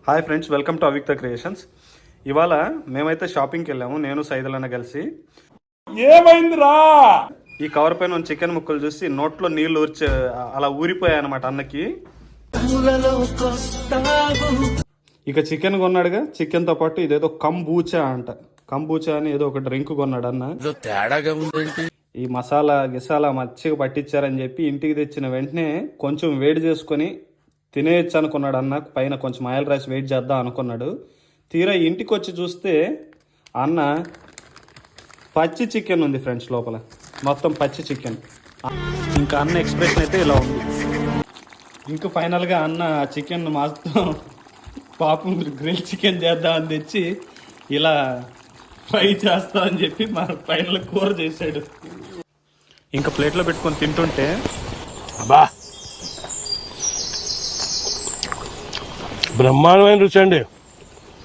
Hi friends, welcome to Avikta creations. ఇవాళ మేమైతే షాపింగ్కి వెళ్ళాము, నేను సైదులన్న కలిసి. ఏమైందిరా? ఈ కవర్ పైన ఉన్న చికెన్ ముక్కలు చూసి నోట్లో నీళ్లు అలా ఊరిపోయాయి అనమాట అన్నకి. ఇక చికెన్ కొన్నాడుగా, చికెన్తో పాటు ఇదేదో కంబూచా అంట. కంబూచా అని ఏదో ఒక డ్రింక్ కొన్నాడు అన్న. ఈ మసాలా గిసాలా మచ్చిగా పట్టించారని చెప్పి ఇంటికి తెచ్చిన వెంటనే కొంచెం వేడి చేసుకొని తినేయచ్చు అనుకున్నాడు అన్న. పైన కొంచెం ఆయిల్ రాసి వెయిట్ చేద్దాం అనుకున్నాడు. తీరా ఇంటికి వచ్చి చూస్తే అన్న పచ్చి చికెన్ ఉంది ఫ్రెండ్స్, లోపల మొత్తం పచ్చి చికెన్. ఇంకా అన్న ఎక్స్ప్రెషన్ అయితే ఇలా ఉంది. ఇంకా ఫైనల్గా అన్న చికెన్ మొత్తం పాపం గ్రిల్ చికెన్ చేద్దామని తెచ్చి ఇలా ఫ్రై చేస్తా అని చెప్పి మా ఫైనల్ కూర చేశాడు. ఇంకా ప్లేట్లో పెట్టుకొని తింటుంటే బ్రహ్మాండమైన రుచి అండి.